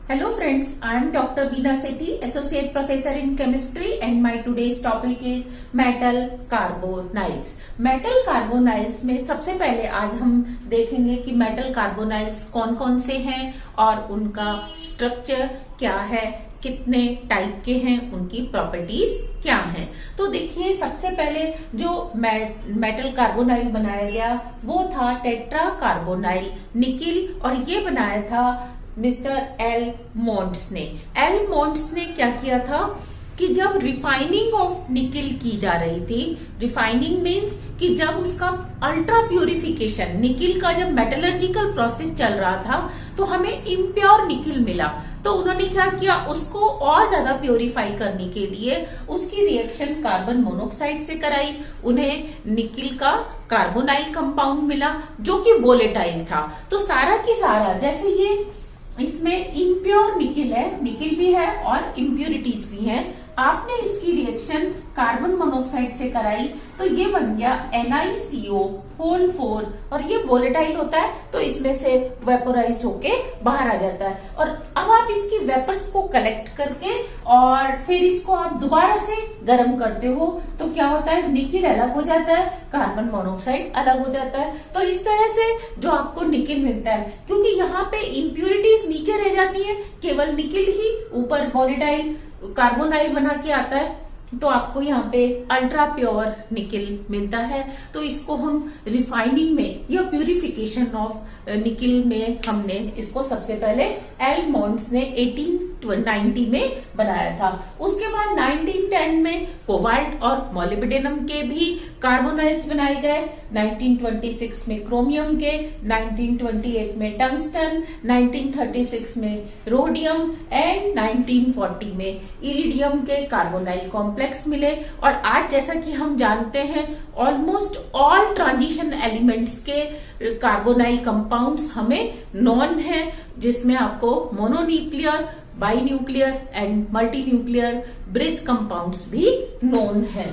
Hello friends, I am Dr. Beena Sethi, Associate Professor in Chemistry and my today's topic is Metal Carbonyls. Metal carbonyls में सबसे पहले आज हम देखेंगे कि मेटल कार्बोनाइल्स कौन कौन से हैं और उनका स्ट्रक्चर क्या है, कितने टाइप के हैं, उनकी प्रॉपर्टीज क्या हैं। तो देखिए सबसे पहले जो मेटल कार्बोनाइल बनाया गया वो था टेट्रा कार्बोनाइल निकिल और ये बनाया था मिस्टर एल मोंट्स ने। एल मोंट्स ने क्या किया था कि जब रिफाइनिंग ऑफ निकिल की जा रही थी, रिफाइनिंग मीन्स कि जब उसका अल्ट्रा प्यूरिफिकेशन, निकिल का जब मेटलर्जिकल प्रोसेस चल रहा था तो हमें इम्प्योर निकिल मिला। तो उन्होंने क्या किया, उसको और ज्यादा प्योरीफाई करने के लिए उसकी रिएक्शन कार्बन मोनोऑक्साइड से कराई। उन्हें निकिल का कार्बोनाइल कंपाउंड मिला जो कि वोलेटाइल था। तो सारा की सारा जैसे ये इसमें इम्प्योर निकिल है, निकिल भी है और इम्प्यूरिटीज भी हैं। आपने इसकी रिएक्शन कार्बन मोनोऑक्साइड से कराई तो ये बन गया NiCO4 और ये वोलेटाइल होता है तो इसमें से वेपोराइज होके बाहर आ जाता है। और अब आप इसकी वेपर्स को कलेक्ट करके और फिर इसको आप दोबारा से गर्म करते हो तो क्या होता है, निकिल अलग हो जाता है, कार्बन मोनोऑक्साइड अलग हो जाता है। तो इस तरह से जो आपको निकिल मिलता है, क्योंकि यहाँ पे इम्प्यूरिटीज नीचे रह जाती है, केवल निकिल ही ऊपर वोलेटाइल कार्बोनाइल बना के आता है, तो आपको यहाँ पे अल्ट्रा प्योर निकिल मिलता है। तो इसको हम रिफाइनिंग में या प्यूरिफिकेशन ऑफ निकिल में हमने इसको सबसे पहले एल मोंट्स ने 1890 में बनाया था। उसके बाद 1910 में कोबाल्ट और मोलिब्डेनम के भी कार्बोनाइल्स बनाए गए, 1926 में क्रोमियम के, 1928 में टंगस्टन, 1936 में रोडियम एंड 1940 में इरिडियम के कार्बोनाइल कॉम्प्लेक्स मिले। और आज जैसा कि हम जानते हैं ऑलमोस्ट ऑल ट्रांजिशन एलिमेंट्स के कार्बोनाइल कंपाउंड्स हमें नॉन है, जिसमें आपको mononuclear, by nuclear and multi nuclear bridge compounds भी नोन है।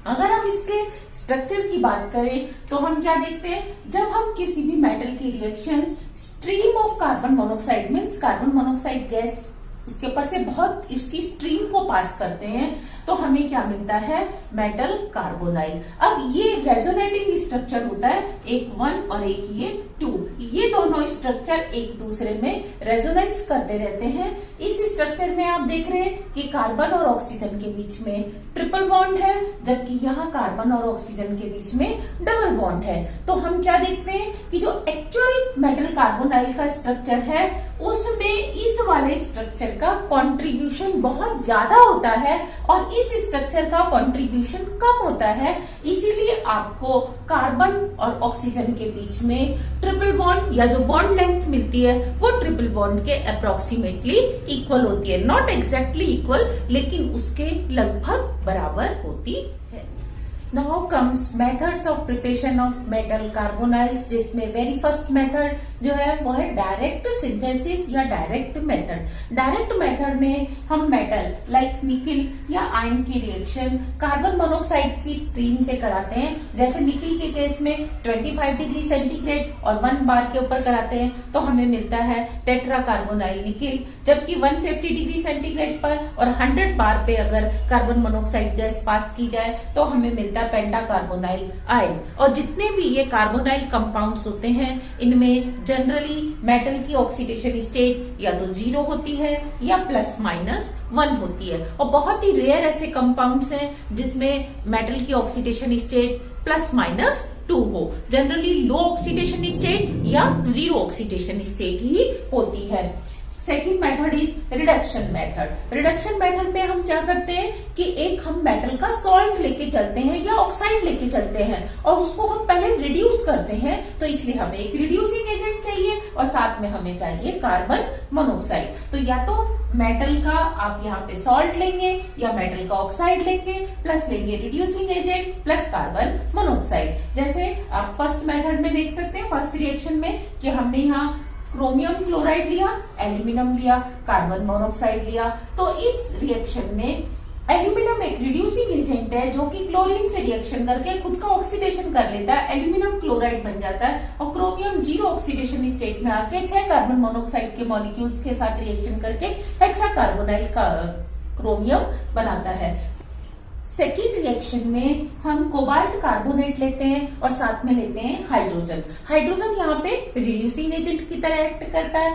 अगर हम इसके स्ट्रक्चर की बात करें तो हम क्या देखते हैं, जब हम किसी भी मेटल की reaction stream of carbon monoxide means carbon monoxide gas उसके ऊपर से बहुत इसकी स्ट्रीम को पास करते हैं तो हमें क्या मिलता है, मेटल कार्बोनाइल। अब ये रेजोनेटिंग स्ट्रक्चर होता है, एक 1 और एक ये 2, ये दोनों स्ट्रक्चर एक दूसरे में रेजोनेंस करते रहते हैं। इस स्ट्रक्चर में आप देख रहे हैं कि कार्बन और ऑक्सीजन के बीच में ट्रिपल बॉन्ड है, जबकि यहाँ कार्बन और ऑक्सीजन के बीच में डबल बॉन्ड है। तो हम क्या देखते हैं कि जो एक्चुअल मेटल कार्बोनाइल का स्ट्रक्चर है उसमें इस वाले स्ट्रक्चर का कंट्रीब्यूशन बहुत ज्यादा होता है और इस स्ट्रक्चर का कंट्रीब्यूशन कम होता है। इसीलिए आपको कार्बन और ऑक्सीजन के बीच में ट्रिपल बॉन्ड या जो बॉन्ड लेंथ मिलती है वो ट्रिपल बॉन्ड के अप्रोक्सीमेटली इक्वल होती है, नॉट एग्जैक्टली इक्वल लेकिन उसके लगभग बराबर होती है। Now comes methods of preparation of metal carbonyls, जिसमें वेरी फर्स्ट मेथड जो है वो है डायरेक्ट सिंथेसिस या डायरेक्ट मेथड। डायरेक्ट मेथड में हम मेटल लाइक निकिल या आयन की रिएक्शन कार्बन मोनोऑक्साइड की स्ट्रीम से कराते हैं। जैसे निकिल के केस में 25 डिग्री सेंटीग्रेड और 1 बार के ऊपर कराते हैं तो हमें मिलता है टेट्रा कार्बोनाइल निकिल, जबकि 150 डिग्री सेंटीग्रेड पर और 100 बार पे अगर कार्बन मोनोऑक्साइड गैस पास की जाए तो हमें मिलता है पेंटा कार्बोनाइल आयन। और जितने भी ये कार्बोनाइल कंपाउंड्स होते हैं इनमें जनरली मेटल की ऑक्सीडेशन स्टेट या तो 0 होती है या ±1 होती है। और बहुत ही रेयर ऐसे कंपाउंड्स हैं जिसमें मेटल की ऑक्सीडेशन स्टेट ±2 हो। जनरली लो ऑक्सीडेशन स्टेट या 0 ऑक्सीडेशन स्टेट ही होती है। Second method is reduction method. Reduction method में हम क्या करते हैं कि एक हम मेटल का सॉल्ट लेके चलते हैं या ऑक्साइड लेके चलते हैं और उसको हम पहले रिड्यूस करते हैं, तो इसलिए हमें एक रिड्यूसिंग एजेंट चाहिए और साथ में हमें चाहिए कार्बन मोनोऑक्साइड। तो या तो मेटल का आप यहाँ पे सॉल्ट लेंगे या मेटल का ऑक्साइड लेंगे प्लस लेंगे reducing agent plus carbon monoxide. जैसे आप फर्स्ट मेथड में देख सकते हैं, फर्स्ट रिएक्शन में कि हमने यहाँ क्रोमियम क्लोराइड लिया, एल्यूमिनियम लिया, कार्बन मोनोऑक्साइड लिया। तो इस रिएक्शन में एल्यूमिनियम एक रिड्यूसिंग एजेंट है जो कि क्लोरीन से रिएक्शन करके खुद का ऑक्सीडेशन कर लेता है, एल्यूमिनियम क्लोराइड बन जाता है और क्रोमियम जीरो ऑक्सीडेशन स्टेट में आके 6 कार्बन मोनोऑक्साइड के मॉलिक्यूल्स के साथ रिएक्शन करके हेक्साकार्बोनाइल का क्रोमियम बनाता है। सेकेंड रिएक्शन में हम कोबाल्ट कार्बोनेट लेते हैं और साथ में लेते हैं हाइड्रोजन। हाइड्रोजन यहाँ पे रिड्यूसिंग एजेंट की तरह एक्ट करता है,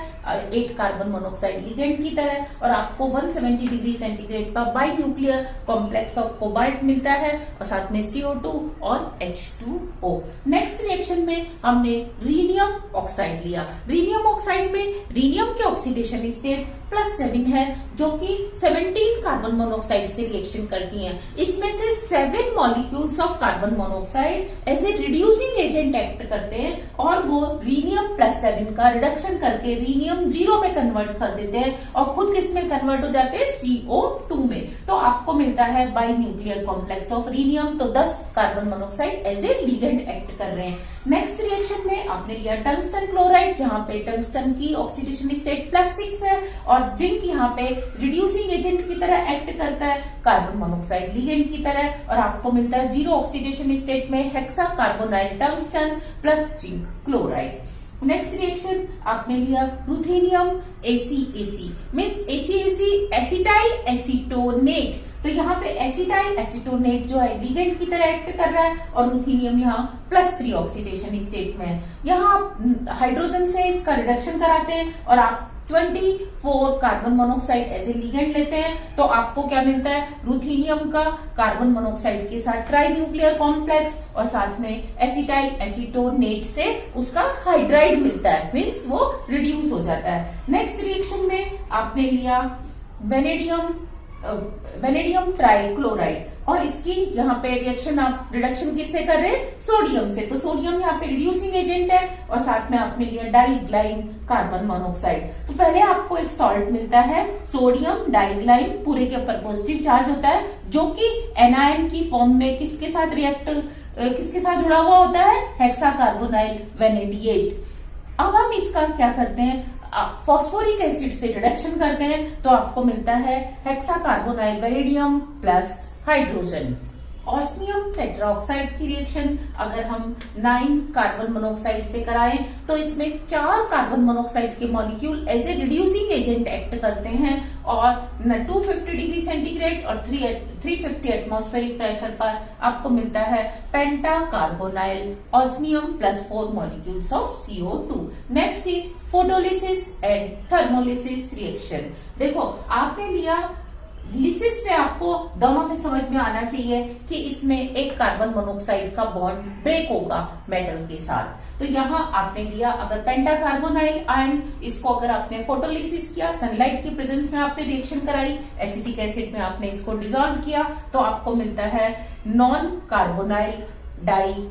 8 कार्बन मोनोऑक्साइड लिगेंड की तरह, और आपको 170 डिग्री सेंटीग्रेड पर by nuclear complex of cobalt मिलता है और साथ में CO2 और H2O। नेक्स्ट रिएक्शन में हमने रीनियम ऑक्साइड लिया। रीनियम ऑक्साइड में रीनियम के ऑक्सीडेशन स्टेट +7 है जो कि 17 कार्बन मोनोऑक्साइड से रिएक्शन करती हैं। इसमें से 7 molecules of carbon monoxide as a reducing agent act करते हैं और वो रीनियम +7 का रिडक्शन करके रीनियम 0 में कन्वर्ट कर देते हैं और खुद किसमें कन्वर्ट हो जाते हैं, CO2 में। तो आपको मिलता है binuclear complex of rhenium, तो 10 carbon monoxide as a ligand act कर रहे हैं। नेक्स्ट रिएक्शन में आपने लिया टंगस्टन क्लोराइड, जहां पे टंगस्टन की ऑक्सीडेशन स्टेट +6 है और जिंक यहाँ पे रिड्यूसिंग एजेंट की तरह एक्ट करता है, कार्बन मोनोऑक्साइड लिगेंड की तरह, और आपको मिलता है 0 ऑक्सीडेशन स्टेट में hexacarbonyl tungsten plus zinc chloride. Next reaction आपने लिया ruthenium ACAC means ACAC acetyl acetonate. तो यहाँ पे एसिटाइल एसीटोनेट जो है लिगेंड की तरह एक्ट कर रहा है और रुथेनियम यहाँ +3 ऑक्सीडेशन स्टेट में है। यहाँ आप हाइड्रोजन से इसका रिडक्शन कराते हैं और आप 24 carbon monoxide as a ligand लेते हैं, तो आपको क्या मिलता है, रुथेनियम का कार्बन मोनोऑक्साइड के साथ ट्राई न्यूक्लियर कॉम्प्लेक्स और साथ में एसिटाइल एसीटोनेट से उसका हाइड्राइड मिलता है, मीन्स वो रिड्यूस हो जाता है। नेक्स्ट रिएक्शन में आपने लिया वेनेडियम ट्राइक्लोराइड और इसकी यहाँ पे रिएक्शन आप रिडक्शन किससे कर रहे हैं, सोडियम से। तो सोडियम यहाँ पे रिड्यूसिंग एजेंट है और साथ में आपने लिया डाइग्लाइन कार्बन मोनोऑक्साइड। तो पहले आपको एक सॉल्ट मिलता है सोडियम डाइग्लाइन, पूरे के ऊपर पॉजिटिव चार्ज होता है जो कि एनायन की फॉर्म में किसके साथ जुड़ा हुआ होता है, हेक्साकार्बोनाइल वेनेडिएट। अब हम इसका क्या करते हैं, फॉस्फोरिक एसिड से रिडक्शन करते हैं तो आपको मिलता है hexacarbonyl vanadium plus hydrogen. Osmium tetroxide की रिएक्शन अगर हम 9 कार्बन मोनोऑक्साइड से कराएं तो इसमें 4 कार्बन मोनोऑक्साइड के molecule as a reducing agent act करते हैं और 250 डिग्री सेंटीग्रेड और 350 एटमॉस्फेरिक प्रेशर पर आपको मिलता है penta carbonyl osmium +4 molecules of CO2। Next is photolysis and thermolysis reaction. देखो आपने लिया लिसिस से आपको दोनों में समझ में आना चाहिए कि इसमें एक कार्बन मोनोऑक्साइड का बॉन्ड ब्रेक होगा मेटल के साथ। तो यहाँ आपने लिया अगर पेंटाकार्बोनाइल आयन, इसको अगर आपने फोटोलिसिस किया, सनलाइट की प्रेजेंस में आपने रिएक्शन कराई, एसिटिक एसिड में आपने इसको डिसॉल्व किया तो आपको मिलता है non carbonyl die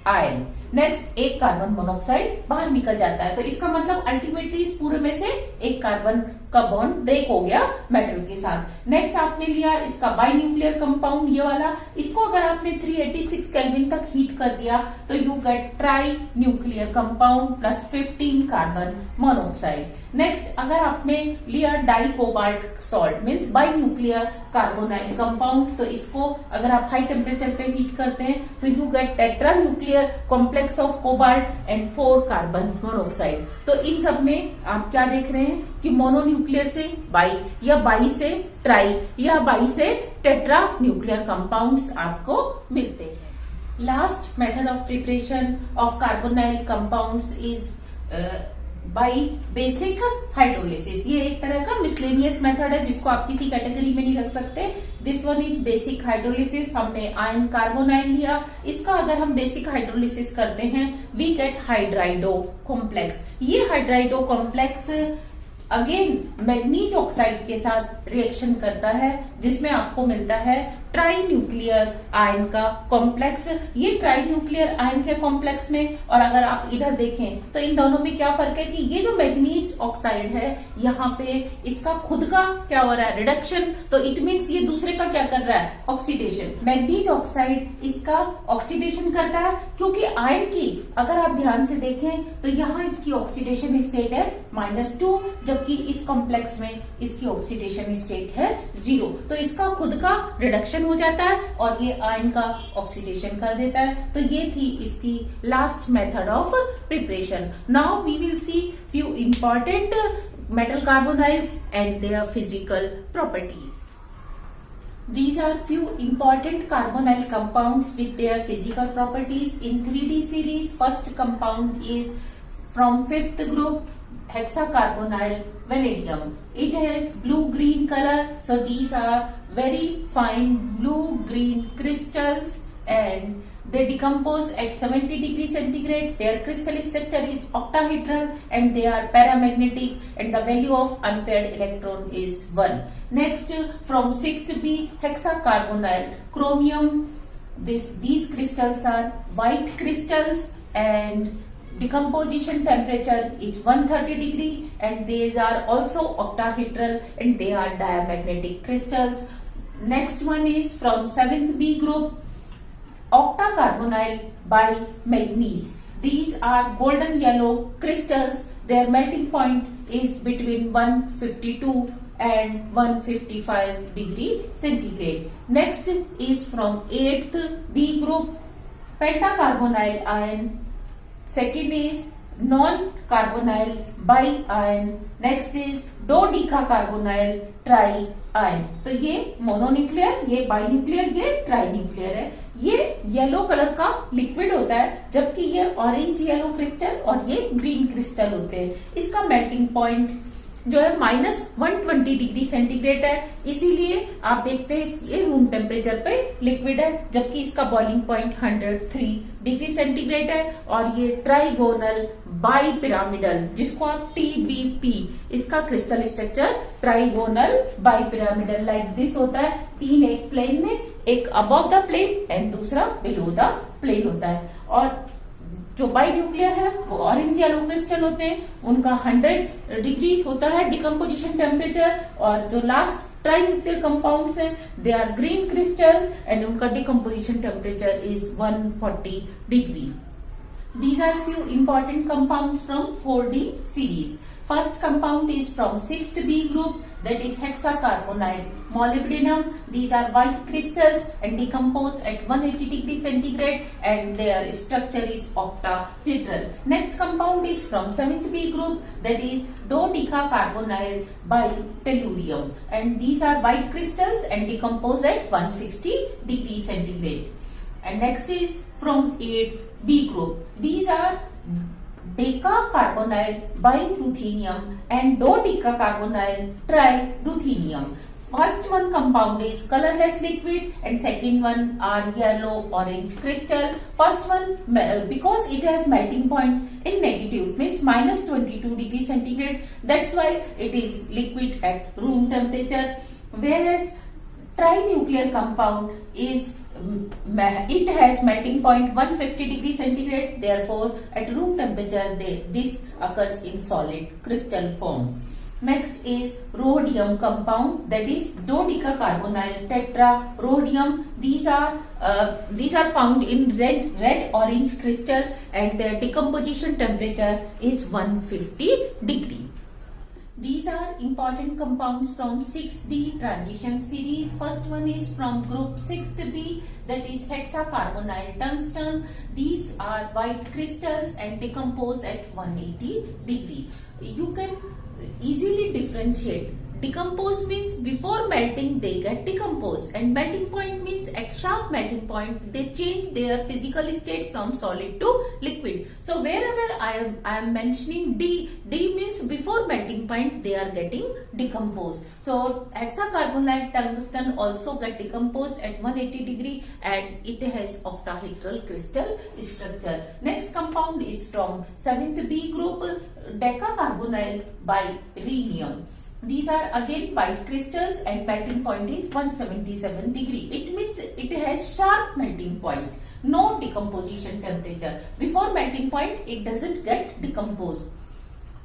ion. Next एक कार्बन मोनोऑक्साइड बाहर निकल जाता है, तो इसका मतलब अल्टीमेटली इस पूरे में से एक कार्बन का बॉन्ड ब्रेक हो गया मेटल के साथ। नेक्स्ट आपने लिया इसका बाई न्यूक्लियर कंपाउंड, ये वाला, इसको अगर आपने 386 केल्विन तक हीट कर दिया तो you get trinuclear compound +15 carbon monoxide. Next अगर आपने लिया dicobalt salt means binuclear carbonyl compound, तो इसको अगर आप हाई टेम्परेचर पे हीट करते हैं तो you gate tetra nuclear complex of cobalt and 4 carbon monoxide. तो इन सब में आप क्या देख रहे हैं कि मोनोन्यूक्लियर से बाई या बाई से ट्राई या बाई से टेट्रा न्यूक्लियर कंपाउंड्स आपको मिलते हैं। Last method of preparation of carbonyl compounds is by basic hydrolysis. ये एक तरह का मिसलेनियस मेथड है जिसको आप किसी कैटेगरी में नहीं रख सकते। This one is basic hydrolysis. हमने आयन कार्बोनाइल लिया, इसका अगर हम बेसिक हाइड्रोलिसिस करते हैं वी गेट हाइड्राइडो कॉम्प्लेक्स। ये hydrido complex again manganese oxide के साथ रिएक्शन करता है जिसमें आपको मिलता है ट्राई न्यूक्लियर आयन का कॉम्प्लेक्स। ये ट्राई न्यूक्लियर आयन के कॉम्प्लेक्स में, और अगर आप इधर देखें तो इन दोनों में क्या फर्क है कि ये जो मैग्नीज ऑक्साइड है यहाँ पे इसका खुद का क्या हो रहा है, रिडक्शन, तो इट मीन्स ये दूसरे का क्या कर रहा है, ऑक्सीडेशन। मैग्नीज ऑक्साइड इसका ऑक्सीडेशन करता है, क्योंकि आयन की अगर आप ध्यान से देखें तो यहाँ इसकी ऑक्सीडेशन स्टेट है -2, जबकि इस कॉम्प्लेक्स में इसकी ऑक्सीडेशन स्टेट है 0। तो इसका खुद का रिडक्शन हो जाता है और ये आयन का ऑक्सीडेशन कर देता है। तो ये थी इसकी last method of preparation. Now we will see few important metal carbonyls and their physical properties. These are few important carbonyl compounds with their physical properties in 3D series. First compound is from 5th group, hexacarbonyl vanadium. It has blue-green color, so these are very fine blue-green crystals and they decompose at 70 degrees centigrade. Their crystal structure is octahedral and they are paramagnetic and the value of unpaired electron is 1. Next, from 6th B, hexacarbonyl chromium. These crystals are white crystals and decomposition temperature is 130 degree and these are also octahedral and they are diamagnetic crystals. Next one is from 7th B group, octacarbonyl bimanganese. These are golden yellow crystals. Their melting point is between 152 and 155 degree centigrade. Next is from 8th B group, pentacarbonyl ion. Second is non-carbonyl bi-ion. Next is dodecacarbonyl tri-ion. तो ये mononuclear, ये बाइन्यूक्लियर, ये ट्राइन्यूक्लियर है। ये yellow colour का liquid होता है, जबकि ये ऑरेंज येलो क्रिस्टल और ये ग्रीन क्रिस्टल होते हैं। इसका मेल्टिंग पॉइंट जो है -120 डिग्री सेंटीग्रेड है, इसीलिए आप देखते हैं ये रूम टेम्परेचर पे लिक्विड है, जबकि इसका बॉइलिंग पॉइंट 103 डिग्री सेंटीग्रेड है। और ये ट्राइगोनल बाई पिरामिडल, जिसको आप TBP, इसका crystal structure trigonal bi pyramidal like this होता है। 3 एक प्लेन में, एक अबव द प्लेन एंड दूसरा बिलो द प्लेन होता है। और जो बाई न्यूक्लियर है वो ऑरेंज येलो क्रिस्टल होते हैं, उनका 100 डिग्री होता है डिकम्पोजिशन टेम्परेचर। और जो लास्ट ट्राई न्यूक्लियर कंपाउंड्स हैं they are green crystals and उनका decomposition temperature is 140 degree. These are few important compounds from 4D series. First compound is from 6th B group, that is hexacarbonyl molybdenum. These are white crystals and decompose at 180 degree centigrade and their structure is octahedral. Next compound is from 7th B group, that is dodecacarbonyl bitellurium and these are white crystals and decompose at 160 degree centigrade. And next is from 8th B group. These are decacarbonyl biruthenium and dodecacarbonyl triruthenium. First one compound is colorless liquid and second one are yellow orange crystal. First one because it has melting point in negative means -22 degree centigrade, that's why it is liquid at room temperature, whereas trinuclear compound is it has melting point 150 degree centigrade, therefore at room temperature this occurs in solid crystal form. Next is rhodium compound, that is dodecacarbonyl tetrarhodium. These are found in red orange crystal and their decomposition temperature is 150 degree. These are important compounds from 6D transition series. First one is from group 6th B, that is hexacarbonyl tungsten. These are white crystals and decompose at 180 degree. You can easily differentiate. Decompose means before melting they get decomposed and melting point means at sharp melting point they change their physical state from solid to liquid. So wherever I am mentioning D means before melting point they are getting decomposed. So hexacarbonyl tungsten also get decomposed at 180 degree and it has octahedral crystal structure. Next compound is from 7th B group, decacarbonyl birhenium. These are again white crystals and melting point is 177 degree. It means it has sharp melting point, no decomposition temperature. Before melting point, it doesn't get decomposed.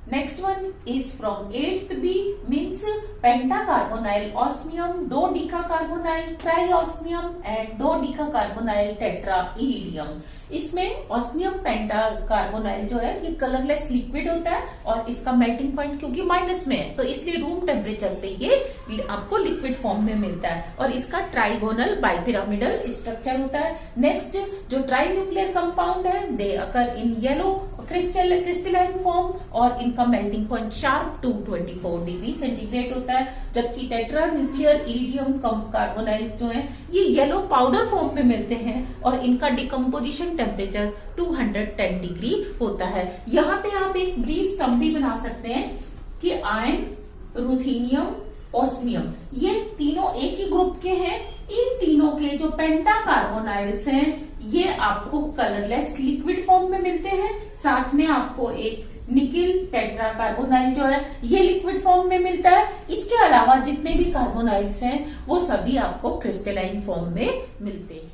Next one is from 8th B, means pentacarbonyl osmium, dodecacarbonyl triosmium and dodecacarbonyl tetrairidium. इसमें osmium पेंटाकार्बोनाइल जो है ये colourless liquid होता है और इसका melting point क्योंकि minus में है तो इसलिए रूम टेम्परेचर पे ये आपको लिक्विड फॉर्म में मिलता है और इसका ट्राइगोनल बाइपिरामिडल स्ट्रक्चर होता है। नेक्स्ट जो ट्राई न्यूक्लियर कंपाउंड है दे अकर इन येलो क्रिस्टलाइन फॉर्म और इनका melting point sharp 224 degree centigrade होता है, जबकि टेट्रा न्यूक्लियर इरिडियम कार्बोनाइल जो है ये येलो पाउडर फॉर्म में मिलते हैं और इनका डिकम्पोजिशन टेम्परेचर 210 डिग्री होता है। यहाँ पे आप एक ब्रीफ सम भी बना सकते हैं कि आयन, रुथेनियम, ऑस्मियम ये तीनों एक ही ग्रुप के हैं। इन तीनों के जो पेंटाकार्बोनाइल्स हैं ये आपको कलरलेस लिक्विड फॉर्म में मिलते हैं, साथ में आपको एक निकिल टेट्राकार्बोनाइल जो है ये लिक्विड फॉर्म में मिलता है। इसके अलावा जितने भी कार्बोनाइल्स हैं वो सभी आपको क्रिस्टलाइन फॉर्म में मिलते हैं।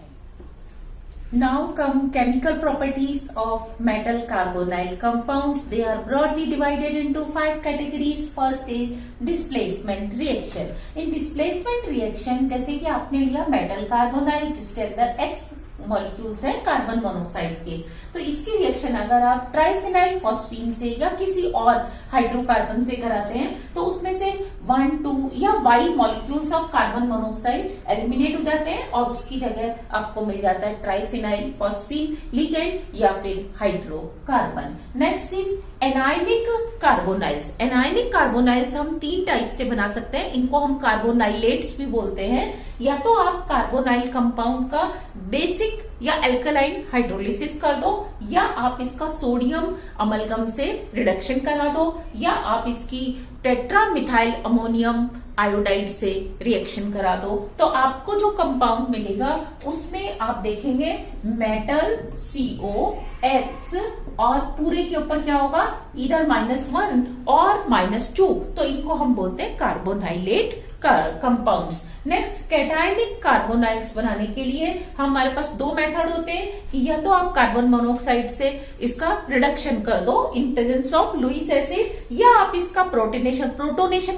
Now come chemical properties of metal carbonyl compounds. They are broadly divided into 5 categories. First is displacement reaction. In displacement reaction जैसे कि आपने लिया मेटल कार्बोनाइल जिसके अंदर X मॉलिक्यूल्स हैं कार्बन मोनोक्साइड के, तो इसकी रिएक्शन अगर आप ट्राइफिनाइल फॉस्फीन से या किसी और हाइड्रोकार्बन से कराते हैं तो उसमें से 1, 2 या Y molecules of carbon monoxide eliminate हो जाते हैं और उसकी जगह आपको मिल जाता है ट्राइफिनाइल फॉस्फीन लिगेंड या फिर hydrocarbon. Next is anionic carbonyls. Anionic carbonyls हम 3 टाइप से बना सकते हैं, इनको हम कार्बोनाइलेट्स भी बोलते हैं। या तो आप कार्बोनाइल कंपाउंड का बेसिक या अल्कलाइन हाइड्रोलिसिस कर दो, या आप इसका सोडियम अमलगम से रिडक्शन करा दो, या आप इसकी टेट्रा मिथाइल अमोनियम आयोडाइड से रिएक्शन करा दो। तो आपको जो कंपाउंड मिलेगा उसमें आप देखेंगे मेटल COX और पूरे के ऊपर क्या होगा इधर -1 और -2, तो इनको हम बोलते हैं कार्बोनाइलेट कंपाउंड्स। नेक्स्ट कैटायनिक कार्बोनाइल्स बनाने के लिए हमारे पास 2 मेथड होते हैं कि या तो आप कार्बन मोनोक्साइड से इसका रिडक्शन कर दो in presence of Lewis acid, या आप इसका प्रोटोनेशन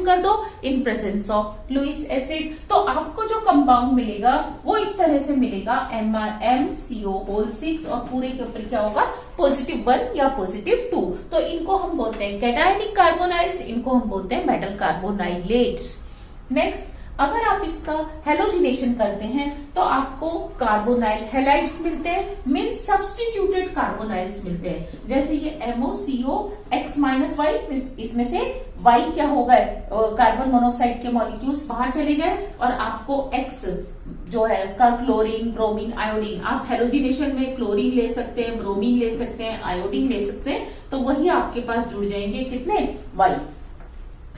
कर दो in presence of Lewis acid. तो आपको जो कंपाउंड मिलेगा वो इस तरह से मिलेगा MrMCO6 और पूरे के ऊपर क्या होगा +1 या +2। तो इनको हम बोलते हैं कैटायनिक कार्बोनाइल्स, इनको हम बोलते हैं मेटल कार्बोनाइलेट्स। नेक्स्ट अगर आप इसका हेलोजिनेशन करते हैं तो आपको कार्बोनाइल हेलाइड्स मिलते हैं, मीन सब्स्टिट्यूटेड कार्बोनाइल्स मिलते हैं। जैसे ये MOCOX-Y, इसमें से Y क्या हो गए कार्बन मोनोक्साइड के मॉलिक्यूल्स बाहर चले गए और आपको X जो है का क्लोरीन, ब्रोमीन, आयोडीन, आप हेलोजिनेशन में क्लोरीन ले सकते हैं, ब्रोमीन ले सकते हैं, आयोडीन ले सकते हैं, तो वही आपके पास जुड़ जाएंगे कितने Y।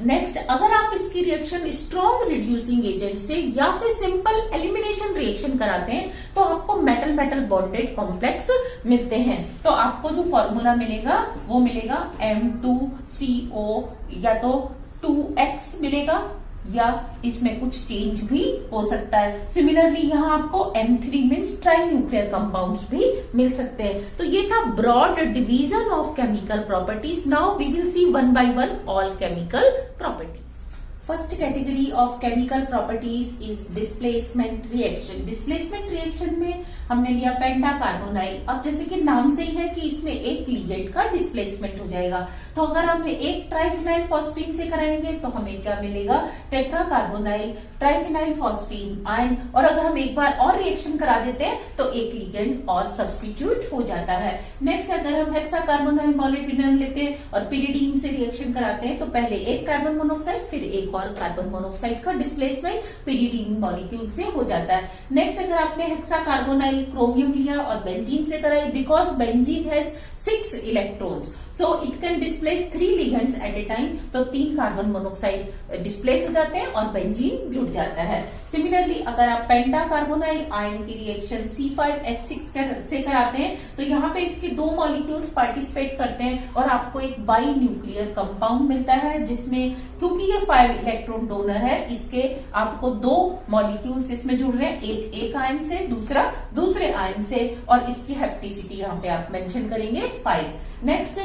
नेक्स्ट अगर आप इसकी रिएक्शन स्ट्रॉन्ग रिड्यूसिंग एजेंट से या फिर सिंपल एलिमिनेशन रिएक्शन कराते हैं तो आपको मेटल मेटल बॉन्डेड कॉम्प्लेक्स मिलते हैं। तो आपको जो फॉर्मूला मिलेगा वो मिलेगा M2CO या तो 2X मिलेगा या इसमें कुछ चेंज भी हो सकता है। सिमिलरली यहाँ आपको M3 means try nuclear compounds भी मिल सकते हैं। तो ये था broad division of chemical properties. Now we will see one by one all chemical properties. First category of chemical properties is displacement reaction. Displacement reaction में हमने लिया पेंटाकार्बोनाइल। अब जैसे कि नाम से ही है कि इसमें एक लिगेंड का डिस्प्लेसमेंट हो जाएगा, तो अगर हम एक ट्राइफिनाइल फॉस्फीन से कराएंगे तो हमें क्या मिलेगा टेट्राकार्बोनाइल ट्राइफिनाइल फॉस्फीन आयन, और अगर हम एक बार और रिएक्शन करा देते हैं तो एक लिगेंड और सब्स्टिट्यूट हो जाता है। नेक्स्ट अगर हम हेक्साकार्बोनाइल मॉलिब्डेनम लेते हैं और पिरिडीन से रिएक्शन कराते हैं तो पहले एक कार्बन मोनोक्साइड फिर एक और कार्बन मोनोक्साइड का डिस्प्लेसमेंट पिरिडीन मॉलिक्यूल से हो जाता है। नेक्स्ट अगर आपने हेक्साकार्बोनाइल क्रोमियम लिया और बेंजीन से कराई, because benzene has 6 electrons so it can displace 3 ligands at a time, तो 3 कार्बन मोनोक्साइड डिस्प्लेस हो जाते हैं और बेंजीन जुड़ जाता है। सिमिलरली अगर आप पेंटा कार्बोनाइल आयन की रिएक्शन C5H6 से कराते हैं तो यहाँ पे इसके 2 मॉलिक्यूल्स पार्टिसिपेट करते हैं और आपको एक बाई न्यूक्लियर कंपाउंड मिलता है, जिसमें क्योंकि ये 5 इलेक्ट्रॉन डोनर है, इसके आपको 2 मॉलिक्यूल्स इसमें जुड़ रहे हैं, एक आयन से, दूसरा दूसरे आयन से, और इसकी हेप्टिसिटी यहाँ पे आप मेंशन करेंगे 5। नेक्स्ट,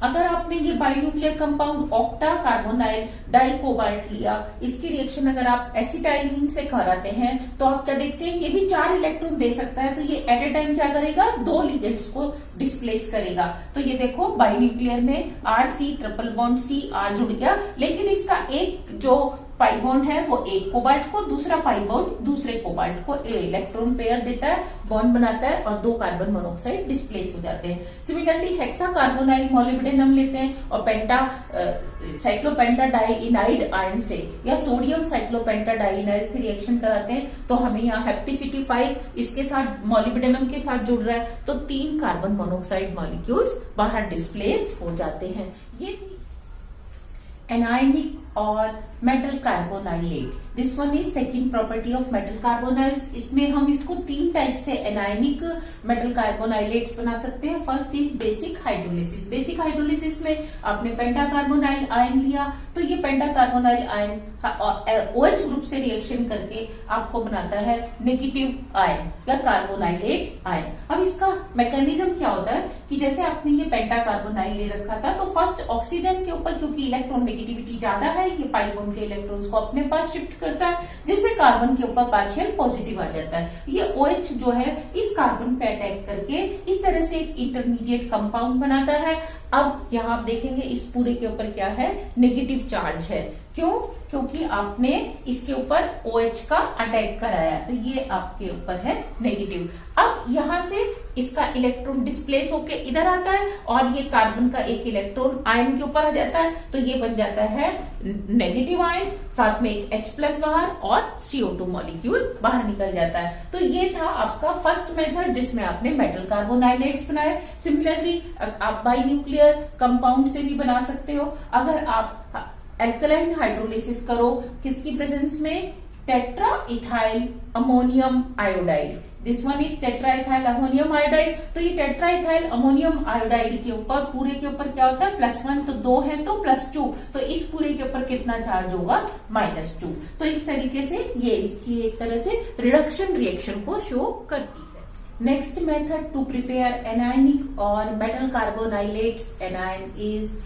अगर आपने ये बाइन्यूक्लियर कंपाउंड ऑक्टा कार्बोनाइल डाइकोबाल्ट लिया, इसकी रिएक्शन अगर आप एसिटाइलिन से कराते हैं तो आप क्या देखते हैं, ये भी 4 इलेक्ट्रॉन दे सकता है, तो ये एट ए टाइम क्या करेगा, 2 लिगेंड्स को डिस्प्लेस करेगा। तो ये देखो बाइन्यूक्लियर में RC triple bond C R जुड़ गया, लेकिन इसका एक जो पाई बॉन्ड है वो एक कोबाल्ट को, दूसरा पाई बॉन्ड दूसरे कोबाल्ट को इलेक्ट्रॉन पेयर देता है, बॉन्ड बनाता है और 2 कार्बन मोनोऑक्साइड डिस्प्लेस हो जाते हैं। सिमिलरली हेक्सा कार्बोनाइल मॉलिब्डेनम लेते हैं और पेंटा साइक्लोपेंटा डाइइनाइड आयन से या सोडियम साइक्लोपेंटा डाइइनाइड से रिएक्शन कराते हैं तो हमें यहाँ हेप्टिसिटी 5 इसके साथ मॉलिब्डेनम के साथ जुड़ रहा है, तो 3 कार्बन मोनोऑक्साइड मॉलिक्यूल्स बाहर डिस्प्लेस हो जाते हैं। ये एनायनिक और metal carbonylate, this one is second property of metal carbonyls. इसमें हम इसको 3 टाइप से एनायनिक मेटल कार्बोनाइलेट्स बना सकते हैं। First is basic hydrolysis. Basic hydrolysis में आपने पेंटाकार्बोनाइल आयन लिया तो ये पेंटाकार्बोनाइल आयन OH ग्रुप से रिएक्शन करके आपको बनाता है नेगेटिव आयन या कार्बोनाइलेट आयन। अब इसका मैकेनिज्म क्या होता है कि जैसे आपने ये पेंटाकार्बोनाइल ले रखा था तो फर्स्ट ऑक्सीजन के ऊपर क्योंकि इलेक्ट्रॉन नेगेटिविटी ज्यादा है, ये पाई बॉन्ड के इलेक्ट्रॉन्स को अपने पास शिफ्ट करता है, जिससे कार्बन के ऊपर पार्शियल पॉजिटिव आ जाता है। ये OH जो है इस कार्बन पे अटैक करके इस तरह से एक इंटरमीडिएट कंपाउंड बनाता है। अब यहाँ आप देखेंगे इस पूरे के ऊपर क्या है, नेगेटिव चार्ज है। क्यों? क्योंकि आपने इसके ऊपर OH का अटैक कराया, तो ये आपके ऊपर है नेगेटिव। अब यहाँ से इसका इलेक्ट्रॉन डिस्प्लेस होके इधर आता है और ये कार्बन का एक इलेक्ट्रॉन आयन के ऊपर आ जाता है, तो ये बन जाता है नेगेटिव आयन, साथ में एक H+ बाहर और CO2 मॉलिक्यूल बाहर निकल जाता है। तो ये था आपका फर्स्ट मेथड जिसमें आपने मेटल कार्बोनाइलेट्स बनाए। सिमिलरली आप बाइन्यूक्लियर कंपाउंड से भी बना सकते हो। अगर आप एल्कलाइन हाइड्रोलिसिस करो किसकी प्रेजेंस में, tetra ethyl ammonium iodide, this one is tetra ethyl ammonium iodide. तो ये टेट्रा इथाइल अमोनियम आयोडाइड के ऊपर पूरे के ऊपर क्या होता है, +1, तो 2 है तो +2, तो इस पूरे के ऊपर कितना चार्ज होगा, -2। तो इस तरीके से ये इसकी एक तरह से रिडक्शन रिएक्शन को शो करती है। Next method to prepare anionic और metal carbonylates anion is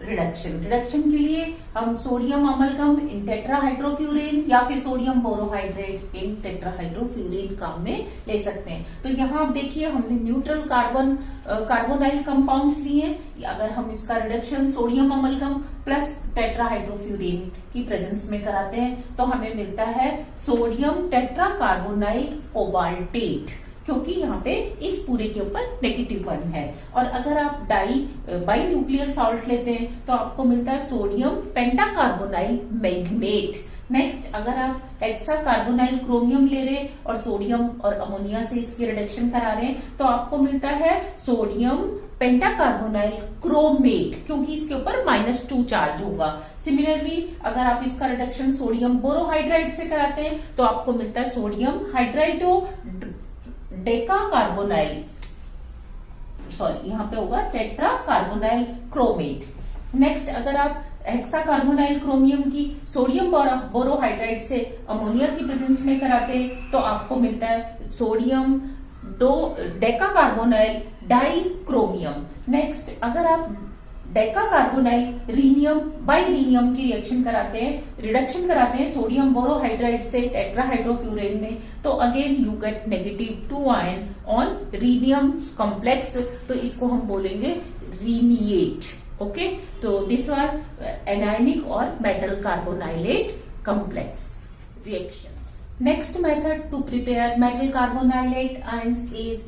reduction. Reduction के लिए हम सोडियम अमलगम इन टेट्राहाइड्रोफ्यूरेन या फिर सोडियम बोरोहाइड्रेट इन टेट्राहाइड्रोफ्यूरेन काम में ले सकते हैं। तो यहाँ आप देखिए हमने न्यूट्रल कार्बोनाइल कंपाउंड्स लिए। अगर हम इसका reduction sodium amalgam plus tetrahydrofuran की प्रेजेंस में कराते हैं तो हमें मिलता है सोडियम टेट्राकार्बोनाइल कोबाल्टेट, क्योंकि यहाँ पे इस पूरे के ऊपर -1 है। और अगर आप बाई न्यूक्लियर सॉल्ट लेते हैं तो आपको मिलता है सोडियम पेंटाकार्बोनाइल मैग्नेट। नेक्स्ट, अगर आप हेक्सा कार्बोनाइल क्रोमियम ले रहे हैं और सोडियम और अमोनिया से इसकी रिडक्शन करा रहे हैं तो आपको मिलता है सोडियम पेंटाकार्बोनाइल क्रोमेट, क्योंकि इसके ऊपर -2 चार्ज होगा। सिमिलरली अगर आप इसका रिडक्शन सोडियम बोरोहाइड्राइड से कराते हैं तो आपको मिलता है sodium hydrido deca carbonyl, sorry यहाँ पे होगा टेट्रा कार्बोनाइल क्रोमेट। नेक्स्ट, अगर आप हेक्सा कार्बोनाइल क्रोमियम की सोडियम बोरोहाइड्राइड से अमोनिया की प्रेजेंस में कराते हैं तो आपको मिलता है sodium deca carbonyl di chromium. Next, अगर आप डेका कार्बोनाइल रीनियम बाइरीनियम की रिएक्शन कराते हैं, रिडक्शन कराते हैं सोडियम बोरोहाइड्राइड से टेट्राहाइड्रोफ्यूरेन में, तो again you get -2 ion on rhenium complex, तो इसको हम बोलेंगे रीनिएट। ओके, तो दिस वाज एनायनिक और metal carbonylate complex reaction. Next method to prepare metal carbonylate ions is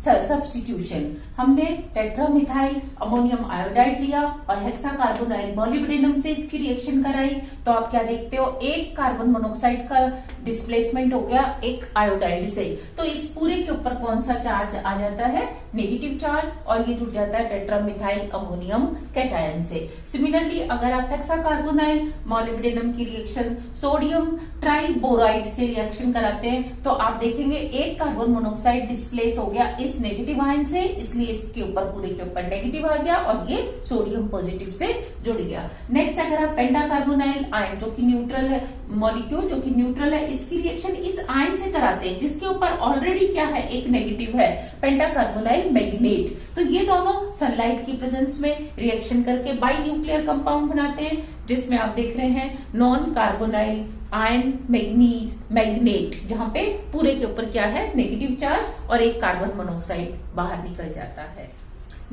substitution, हमने टेट्रामिथाइल अमोनियम आयोडाइड लिया और हेक्साकार्बोनाइल मॉलिब्डेनम से इसकी रिएक्शन कराई, तो आप क्या देखते हो, एक कार्बन मोनोक्साइड का डिस्प्लेसमेट हो गया एक आयोडाइड से, तो इस पूरे के ऊपर कौन सा चार्ज आ जाता है, नेगेटिव चार्ज, और ये जुड़ जाता है टेट्रामिथाइल अमोनियम कैटायन से। सिमिलरली अगर आप हेक्साकार्बोनाइल मॉलिब्डेनम की रिएक्शन सोडियम ट्राइबोराइड से रिएक्शन कराते हैं, तो आप देखेंगे एक कार्बन मोनोक्साइड डिस्प्लेस हो गया इस नेगेटिव आयन से, इसलिए इसके ऊपर पूरे के ऊपर नेगेटिव आ गया और ये सोडियम पॉजिटिव से जुड़ गया। नेक्स्ट अगर आप पेंटाकार्बोनाइल आयन जो कि न्यूट्रल है, मॉलिक्यूल जो कि न्यूट्रल है, इसकी रिएक्शन इस आयन से कराते हैं जिसके ऊपर ऑलरेडी क्या है, एक नेगेटिव है, पेंटाकार्बोनाइल मैग्नेट, तो ये दोनों सनलाइट की प्रेजेंस में रिएक्शन करके बाई न्यूक्लियर कंपाउंड बनाते हैं, जिसमें आप देख रहे हैं non carbonyl ion manganese magnet, जहां पे पूरे के ऊपर क्या है, नेगेटिव चार्ज और एक कार्बन मोनोक्साइड बाहर निकल जाता है।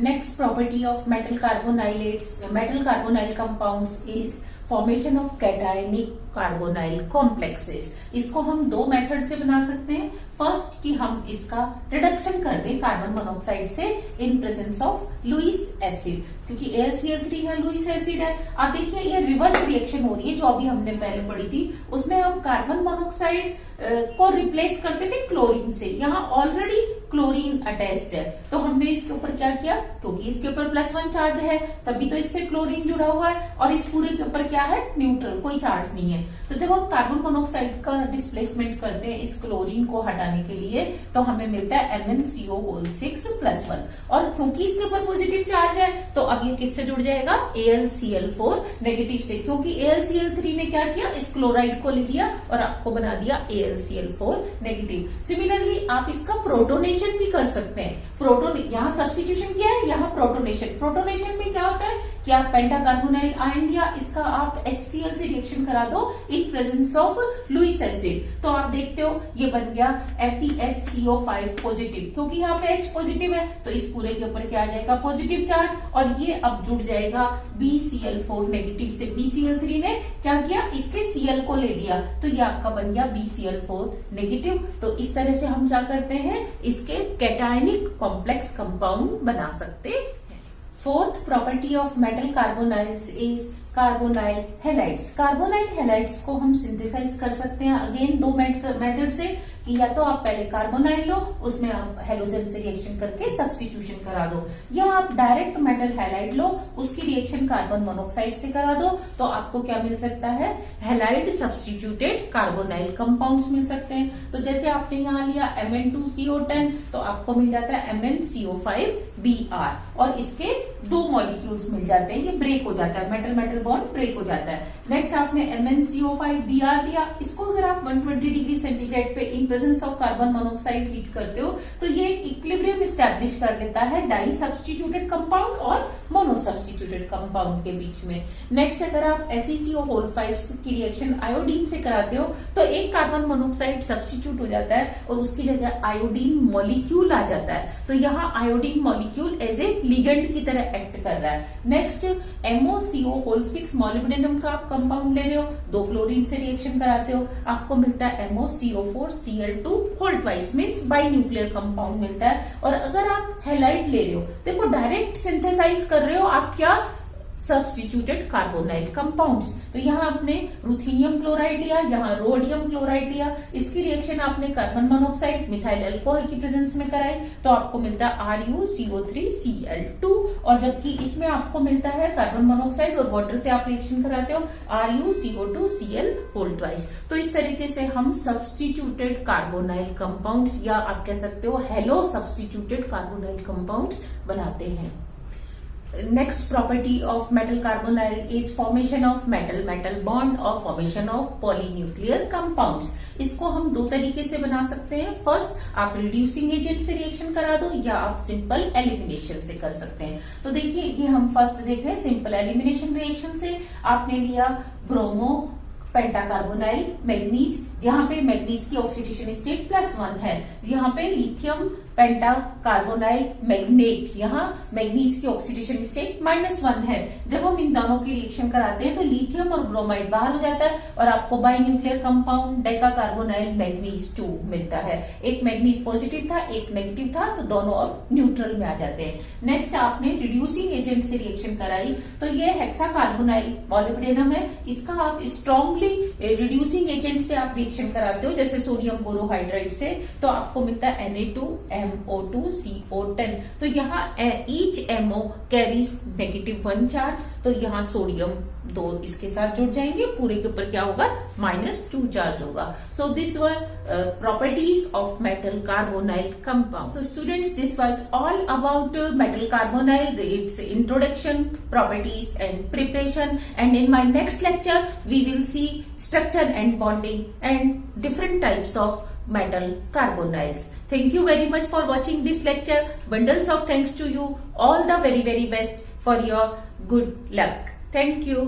Next property of metal carbonyl compounds is formation of cationic carbonyl complexes. इसको हम दो मेथड से बना सकते हैं। फर्स्ट कि हम इसका रिडक्शन कर दें कार्बन मोनोक्साइड से in presence of Lewis acid, क्योंकि AlCl3 है, लुईस एसिड है। आप देखिए ये रिवर्स रिएक्शन हो रही है जो अभी हमने पहले पढ़ी थी, उसमें हम कार्बन मोनोक्साइड को रिप्लेस करते थे क्लोरीन से, यहाँ ऑलरेडी क्लोरीन अटैच्ड है, तो हमने इसके ऊपर क्या किया, क्योंकि इसके ऊपर +1 चार्ज है तभी तो इससे क्लोरीन जुड़ा हुआ है, और इस पूरे के ऊपर क्या है, न्यूट्रल, कोई चार्ज नहीं है। तो जब हम कार्बन मोनोक्साइड का डिस्प्लेसमेंट करते हैं इस क्लोरीन को हटाने के लिए, तो हमें मिलता है MnCO6+1, और क्योंकि इसके ऊपर पॉजिटिव चार्ज है तो अब ये किससे जुड़ जाएगा, AlCl4 नेगेटिव से, क्योंकि AlCl3 ने क्या किया, इस क्लोराइड को ले लिया और आपको बना दिया AlCl4 नेगेटिव। सिमिलरली आप इसका प्रोटोनेशन भी कर सकते हैं। प्रोटोन, यहाँ सब्स्टिट्यूशन किया है, यहाँ प्रोटोनेशन। प्रोटोनेशन में क्या होता है कि आप पेंटाकार्बोनाइल आयन लिया, इसका आप HCl से रिएक्शन करा दो in presence of Lewis acid, तो आप देखते हो ये बन गया FeHCO5 पॉजिटिव, क्योंकि यहाँ पे H पॉजिटिव है तो इस पूरे के ऊपर क्या आ जाएगा, पॉजिटिव चार्ज, और ये अब जुड़ जाएगा BCl4 नेगेटिव से। BCl3 ने क्या किया, इसके Cl को ले लिया, तो ये आपका बन गया BCl4 नेगेटिव। तो इस तरह से हम क्या करते हैं, इसके कैटायनिक कॉम्प्लेक्स कंपाउंड बना सकते हैं। Fourth property of metal carbonyls is carbonyl halides. Carbonyl halides को हम सिंथेसाइज कर सकते हैं अगेन दो मेथड से, कि या तो आप पहले कार्बोनाइल लो, उसमें आप हेलोजन से रिएक्शन करके सब्स्टिट्यूशन करा दो, या आप डायरेक्ट मेटल हैलाइड लो, उसकी रिएक्शन कार्बन मोनोक्साइड से करा दो, तो आपको क्या मिल सकता है, हैलाइड सब्स्टिट्यूटेड कार्बोनाइल कंपाउंड्स मिल सकते हैं। तो जैसे आपने यहाँ लिया Mn2CO10, तो आपको मिल जाता है MnCO5Br, और इसके दो मॉलिक्यूल्स मिल जाते हैं, ये ब्रेक हो जाता है, मेटल मेटल बॉन्ड ब्रेक हो जाता है। नेक्स्ट आपने MnCO5Br लिया, इसको अगर आप 120 डिग्री सेंटीग्रेड पे इन presence of carbon monoxide heat करते हो, तो ये इक्विलिब्रियम स्टैब्लिश कर देता है डाई सब्स्टिट्यूटेड कंपाउंड और मोनो सब्स्टिट्यूटेड कंपाउंड के बीच में। नेक्स्ट अगर आप FeCO5 की रिएक्शन आयोडीन से कराते हो, तो एक कार्बन मोनोक्साइड सब्स्टिट्यूट हो जाता है और उसकी जगह आयोडीन मॉलिक्यूल आ जाता है, तो यहाँ iodine molecule as a ligand की तरह एक्ट कर रहा है। नेक्स्ट MoCO6 मॉलिब्डेनम का आप कंपाउंड ले रहे हो, दो क्लोरीन से रिएक्शन कराते हो, आपको मिलता है MoCO4Cl2 whole twice, means binuclear compound मिलता है। और अगर आप हैलाइड ले रहे हो, देखो डायरेक्ट सिंथेसाइज कर रहे हो आप क्या, सब्स्टिट्यूटेड कार्बोनाइल कंपाउंड्स। तो यहाँ आपने रुथेनियम क्लोराइड लिया, यहाँ रोडियम क्लोराइड लिया, इसकी रिएक्शन आपने कार्बन मोनोक्साइड मिथाइल अल्कोहल की प्रेजेंस में कराई, तो आपको मिलता है RuCO3Cl2, और जबकि इसमें आपको मिलता है कार्बन मोनोक्साइड और वाटर से आप रिएक्शन कराते हो RuCO2Cl होल ट्वाइस। तो इस तरीके से हम सब्स्टिट्यूटेड कार्बोनाइल कंपाउंड्स, या आप कह सकते हो हेलो सब्स्टिट्यूटेड कार्बोनाइल कंपाउंड्स बनाते हैं। Next property of metal carbonyl is formation of metal metal bond और फॉर्मेशन ऑफ पॉलीन्यूक्लियर कंपाउंड्स। इसको हम दो तरीके से बना सकते हैं। फर्स्ट, आप रिड्यूसिंग एजेंट से रिएक्शन करा दो, या आप सिंपल एलिमिनेशन से कर सकते हैं। तो देखिए ये हम फर्स्ट देख रहे हैं सिंपल एलिमिनेशन रिएक्शन से। आपने लिया ब्रोमो पेंटाकार्बोनाइल मैग्नीज, यहाँ पे मैग्नीज की ऑक्सीडेशन स्टेट +1 है, यहाँ पे लिथियम पेंटा कार्बोनाइल मैग्नेट। यहाँ मैग्नीज की ऑक्सीडेशन स्टेट -1 है। जब हम इन दोनों की रिएक्शन कराते हैं तो लिथियम और ब्रोमाइड बाहर हो जाता है और आपको by nuclear compound Deka carbonyl manganese 2 मिलता है। एक मैग्नीज पॉजिटिव था, एक नेगेटिव था, तो दोनों अब न्यूट्रल में आ जाते हैं। नेक्स्ट आपने रिड्यूसिंग एजेंट से रिएक्शन कराई, तो ये हेक्सा कार्बोनाइल मॉलिब्डेनम है। इसका आप स्ट्रांगली रिड्यूसिंग एजेंट से आप रिएक्शन कराते हो, जैसे सोडियम बोरोहाइड्राइड से, तो आपको मिलता है Na2MO2CO10। तो यहाँ ईच MO कैरीज -1 चार्ज, तो यहाँ सोडियम 2 इसके साथ जुड़ जाएंगे, पूरे के ऊपर क्या होगा, -2 चार्ज होगा। So this were properties of metal carbonyl compound. So students, this was all about metal carbonyl, its introduction, properties and preparation, and in my next lecture we will see structure and bonding and different types of metal carbonyls. Thank you very much for watching this lecture. Bundles of thanks to you. All the very best for your good luck. Thank you.